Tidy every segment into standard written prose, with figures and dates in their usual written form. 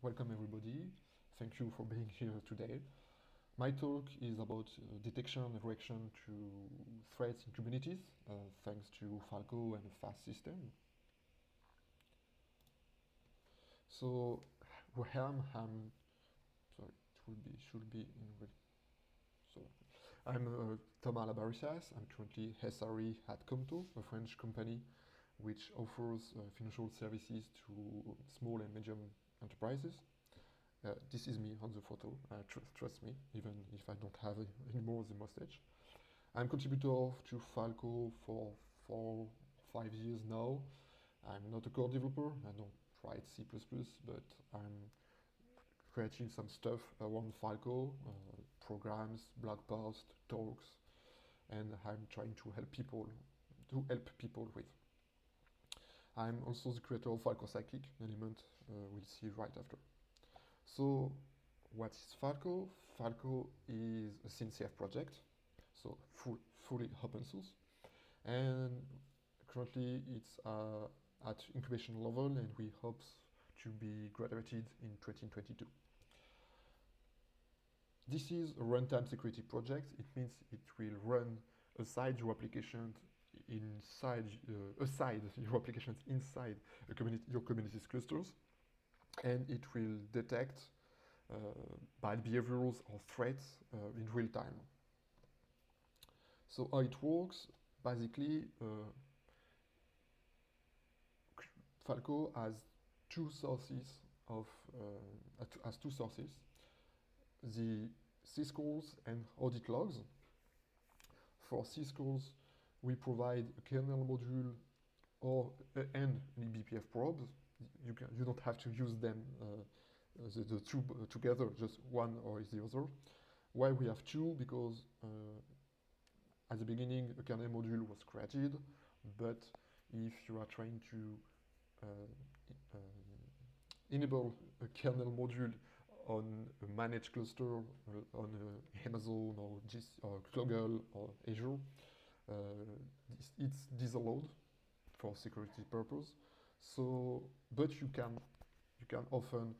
Welcome everybody. Thank you for being here today. My talk is about detection and reaction to threats in Kubernetes, thanks to Falco and a FaaS system. So where I'm sorry, should be in. So I'm Thomas Labarussias. I'm currently SRE at Comto, a French company which offers financial services to small and medium enterprises. This is me on the photo, trust me, even if I don't have anymore the mustache. I'm contributor to Falco for 5 years now. I'm not a core developer, I don't write C++, but I'm creating some stuff around Falco, programs, blog posts, talks, and I'm trying to help people with. I'm also the creator of Falco Psychic, an element we'll see right after. So, what is Falco? Falco is a CNCF project, so fully open source, and currently it's at incubation level, and we hope to be graduated in 2022. This is a runtime security project. It means it will run aside your applications inside your applications inside your Kubernetes clusters, and it will detect bad behaviors or threats in real time. So how it works, basically, Falco has two sources the syscalls and audit logs. For syscalls, we provide a kernel module and an eBPF probe. You don't have to use them the two together, just one or the other. Why we have two? Because at the beginning a kernel module was created, but if you are trying to enable a kernel module on a managed cluster on Amazon or Google or Azure, it's disallowed for security purpose. So, but you can often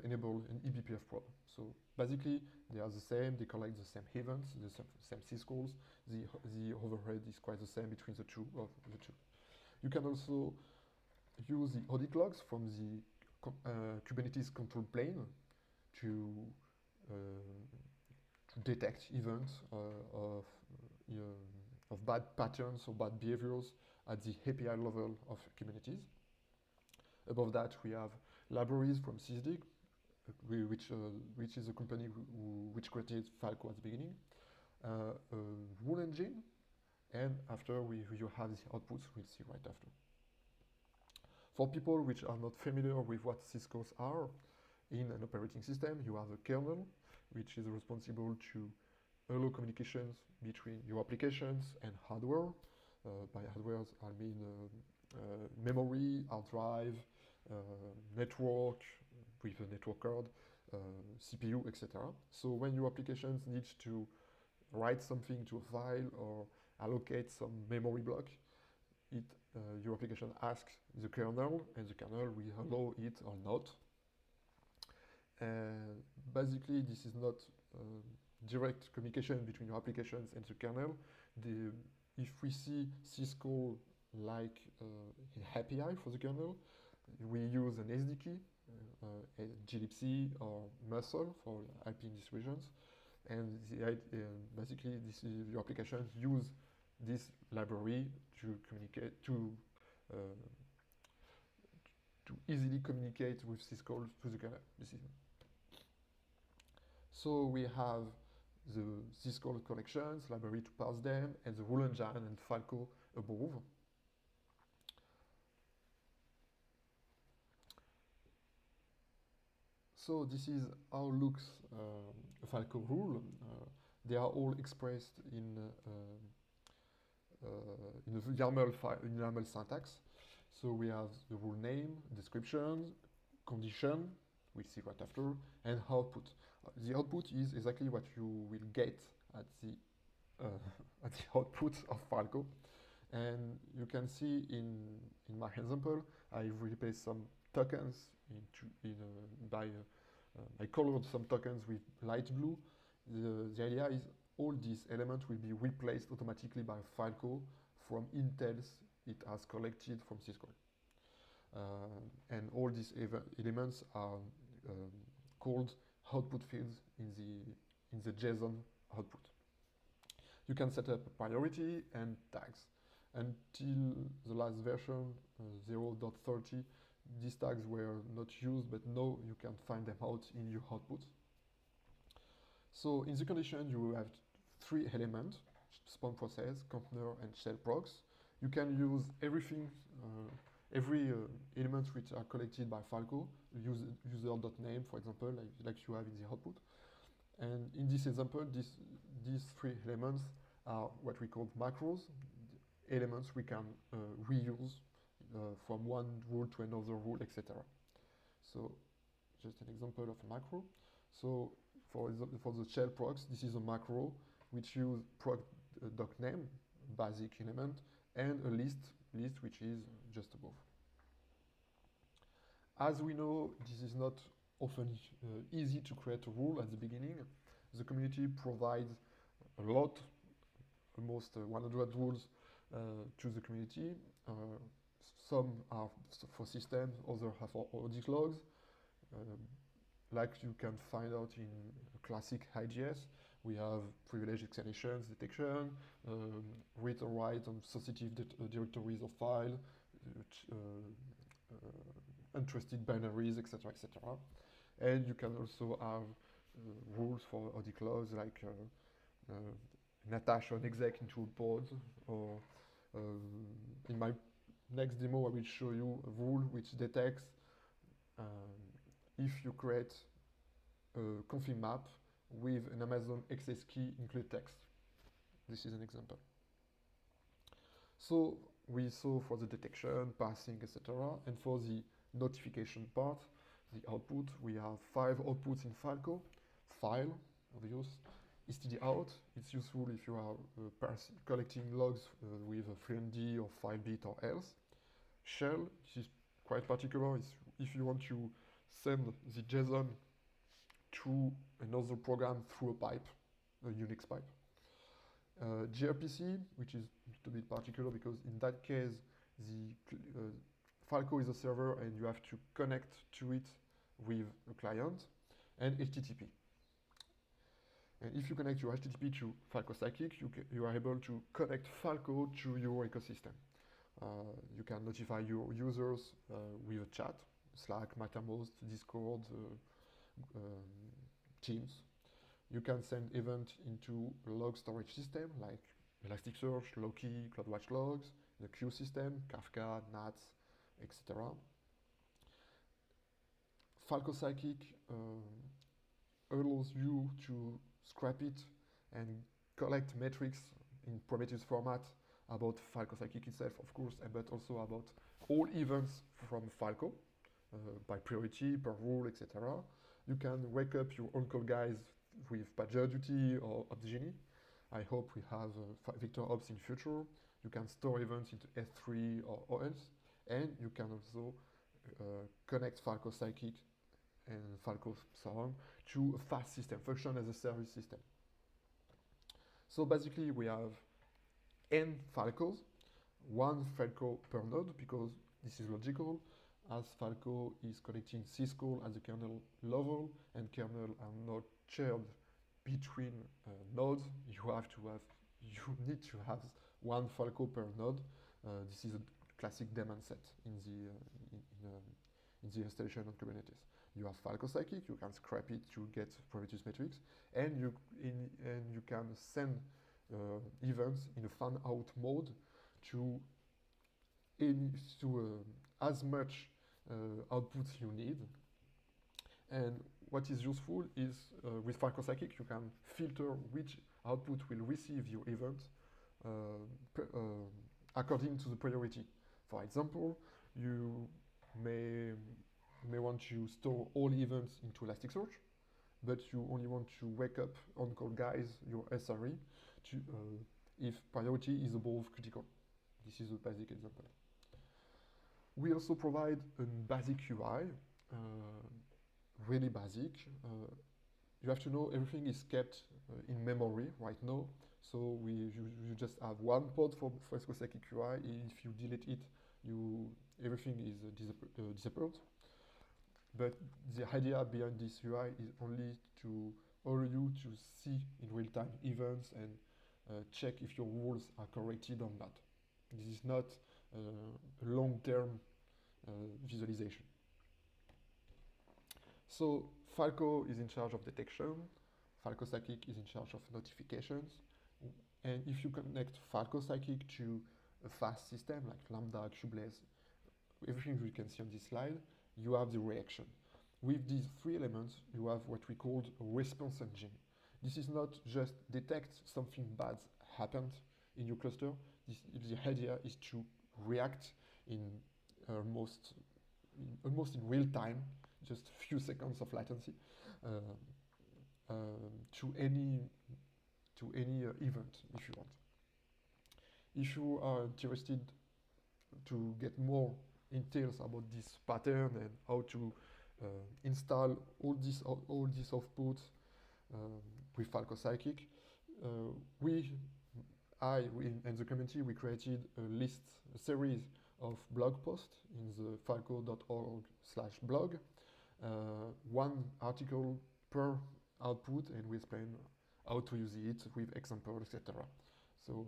enable an eBPF probe. So basically, they are the same. They collect the same events, the same syscalls. The overhead is quite the same between the two. You can also use the audit logs from the Kubernetes control plane to detect events of bad patterns or bad behaviors at the API level of Kubernetes. Above that, we have libraries from SysDig, which is a company which created Falco at the beginning, a rule engine, and after you have the outputs we'll see right after. For people which are not familiar with what syscalls are, in an operating system, you have a kernel, which is responsible to allow communications between your applications and hardware. By hardware, I mean memory, hard drive, network with a network card, CPU, etc. So when your applications need to write something to a file or allocate some memory block, your application asks the kernel, and the kernel will allow it or not. Basically, this is not direct communication between your applications and the kernel. If we see syscall like an API for the kernel, we use an SDK, glibc or muscle for IP distributions, and basically your applications use this library to communicate to easily communicate with syscall to the kernel. So we have the syscall collections, library to parse them, and the rule engine and Falco above. So this is how looks a Falco rule. They are all expressed in a YAML syntax. So we have the rule name, description, condition, we'll see right after, and output. The output is exactly what you will get at the output of Falco. And you can see in my example, I've replaced some tokens in I colored some tokens with light blue. The idea is all these elements will be replaced automatically by Falco from intels it has collected from Cisco. And all these elements are called output fields in the JSON output. You can set up a priority and tags. Until the last version, 0.30, these tags were not used, but now you can find them out in your output. So in the condition, you have three elements: spawn process, container, and shell procs. You can use everything, every element which are collected by Falco, user.name, for example, like you have in the output. And in this example, these three elements are what we call macros, elements we can reuse from one rule to another rule, etc. So just an example of a macro. So for the shell procs, this is a macro which use proc.name, basic element, and a list which is just above. As we know, this is not often easy to create a rule at the beginning. The community provides a lot, almost 100 rules to the community. Some are for systems, others are for audit logs. Like you can find out in classic IGS, we have privilege explanations, detection, read or write on sensitive directories of file, untrusted binaries, etc., etc. And you can also have rules for audit logs, like an attach an exec into a pod, or in my next demo I will show you a rule which detects if you create a config map with an Amazon access key include text. This is an example. So we saw for the detection, passing, etc. And for the notification part, the output, we have 5 outputs in Falco. File, obvious. std_out, it's useful if you are collecting logs with a 3MD or 5-bit or else. Shell, this is quite particular, is if you want to send the JSON to another program through a pipe, a Unix pipe. gRPC, which is a little bit particular because in that case, the Falco is a server and you have to connect to it with a client, and HTTP. And if you connect your HTTP to Falco Psychic, you are able to connect Falco to your ecosystem. You can notify your users with a chat, Slack, Mattermost, Discord, Teams. You can send events into a log storage system like Elasticsearch, Loki, CloudWatch logs, the queue system, Kafka, NATS, etc. Falco Psychic allows you to scrap it and collect metrics in Prometheus format about Falco Psychic itself, of course, but also about all events from Falco by priority, per rule, etc. You can wake up your on-call guys with PagerDuty or Opsgenie. I hope we have VectorOps in future. You can store events into S3 or OS, and you can also connect Falco Psychic and Falco Swarm to a FaaS system, function as a service system. So basically we have n Falcos, one Falco per node, because this is logical, as Falco is connecting syscall at the kernel level, and kernel are not shared between nodes. You need to have one Falco per node. This is a classic demand set in the installation on Kubernetes. You have Falco Psychic, you can scrap it to get Prometheus metrics, and you can send events in a fan-out mode to as much outputs you need. And what is useful is with Falco Psychic, you can filter which output will receive your event according to the priority. For example, you may want to store all events into Elasticsearch, but you only want to wake up on-call guys, your SRE, if priority is above critical. This is a basic example. We also provide a basic UI really basic. You have to know everything is kept in memory right now. So you just have one pod for Fresco Scikit UI. If you delete it, everything is disappeared. But the idea behind this UI is only to allow you to see in real-time events and check if your rules are corrected or not. This is not a long-term visualization. So Falco is in charge of detection. Falco Scikit is in charge of notifications. And if you connect Falco Scikit to a FaaS system like Lambda, Kubernets, everything you can see on this slide, you have the reaction. With these three elements, you have what we call a response engine. This is not just detect something bad happened in your cluster. The idea is to react in almost in real time, just a few seconds of latency, to any event if you want. If you are interested to get more details about this pattern and how to install all these outputs with Falco Scikit, we and the community, we created a series of blog posts in the falco.org/blog, one article per output, and we explain how to use it with examples, etc. So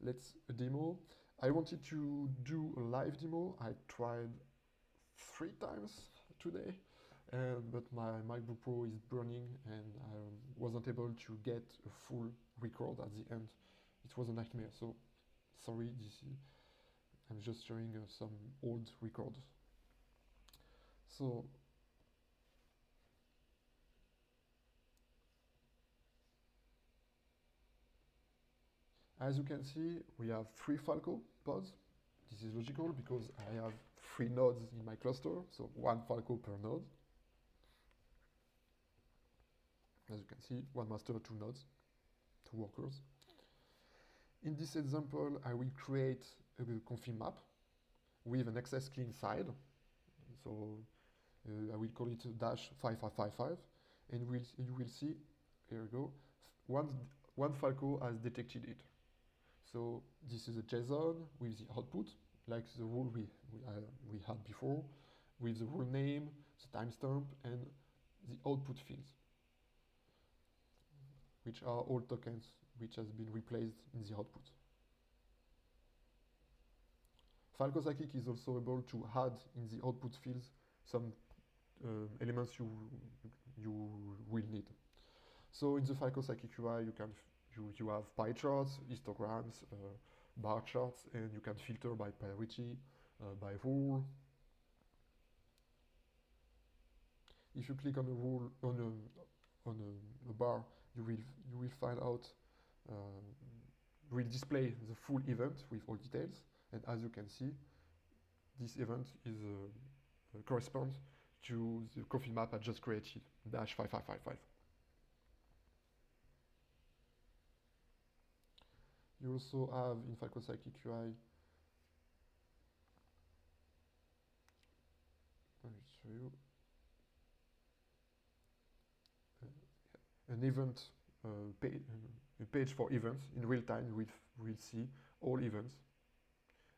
let's demo. I wanted to do a live demo. I tried 3 times today, but my MacBook Pro is burning and I wasn't able to get a full record at the end. It was a nightmare, so sorry, I'm just showing some old records. So as you can see, we have 3 Falco pods. This is logical because I have 3 nodes in my cluster, so 1 Falco per node. As you can see, 1 master, 2 nodes, 2 workers. In this example, I will create a config map with an access key inside. So I will call it -5555, and you will see, here we go, one Falco has detected it. So this is a JSON with the output, like the rule we had before, with the rule name, the timestamp, and the output fields, which are all tokens which has been replaced in the output. Falco Scikit is also able to add in the output fields some elements you will need. So in the Falco Scikit UI, you have pie charts, histograms, bar charts, and you can filter by priority, by rule. If you click on a rule on a bar, you will find out will display the full event with all details. And as you can see, this event is corresponds to the config map I just created, -5555. You also have in Falco Scikit UI, I will show you, an event a page for events. In real time, you will see all events.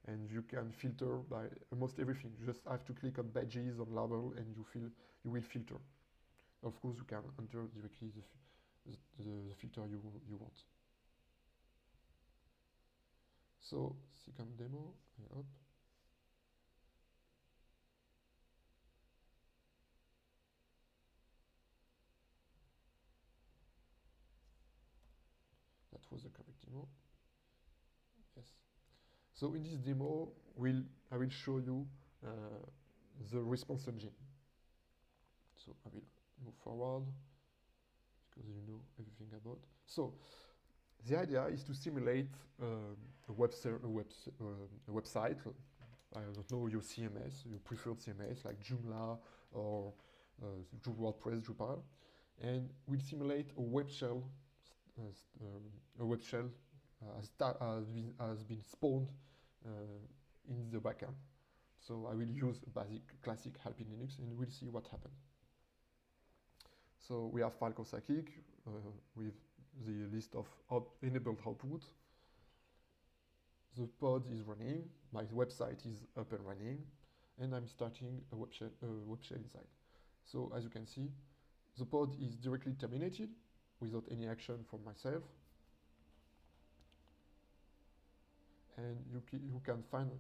And you can filter by almost everything. You just have to click on badges, on label, and you will filter. Of course, you can enter directly the filter you want. So, second demo, I hope. That was the correct demo. Yes. So in this demo, I will show you the response engine. So I will move forward because you know everything about. So the idea is to simulate a website. I don't know your CMS, your preferred CMS like Joomla or WordPress, Drupal, and we'll simulate a web shell. Has been spawned in the backend. So I will use a basic classic help in Linux and we'll see what happens. So we have Falco Psychic with the list of enabled output. The pod is running, my website is up and running, and I'm starting a web shell inside. So as you can see, the pod is directly terminated without any action from myself. And you can find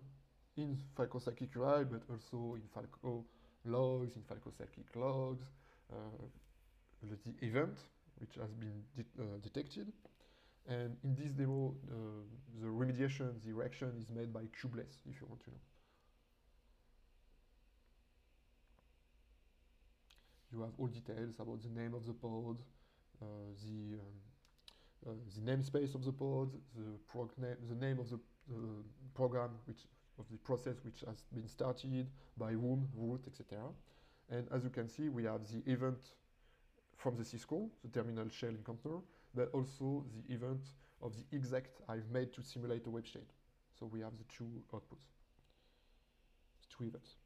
in Falco Psychic UI, but also in Falco logs, in Falco Psychic logs, the event, which has been detected. And in this demo, the remediation, the reaction is made by kubeless, if you want to know. You have all details about the name of the pod, the namespace of the pod, the name of the program, of the process which has been started, by whom, root, etc. And as you can see, we have the event from the syscall, the terminal shell encounter, but also the event of the exec I've made to simulate a web shell. So we have the two outputs, the two events.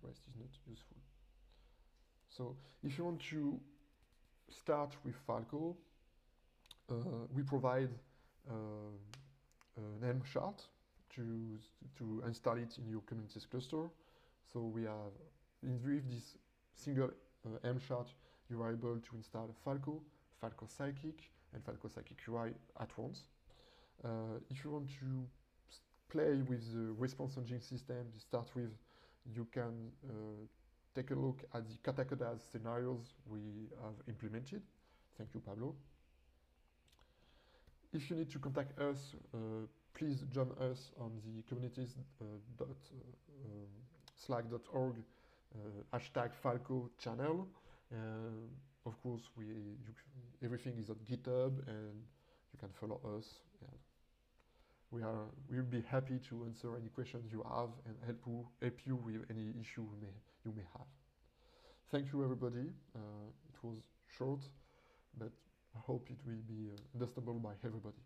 The rest is not useful. So if you want to start with Falco, we provide an Helm chart to install it in your Kubernetes cluster. So we have, with this single Helm chart, you are able to install Falco, Falco Psychic, and Falco Psychic UI at once. If you want to play with the response engine system to start with, you can take a look at the kata scenarios we have implemented. Thank you, Pablo. If you need to contact us, please join us on the Kubernetes.slack.org #Falco channel. Of course, everything is on GitHub, and you can follow us. And we'll be happy to answer any questions you have and help you with any issue you may have. Thank you, everybody. It was short, but I hope it will be understandable by everybody.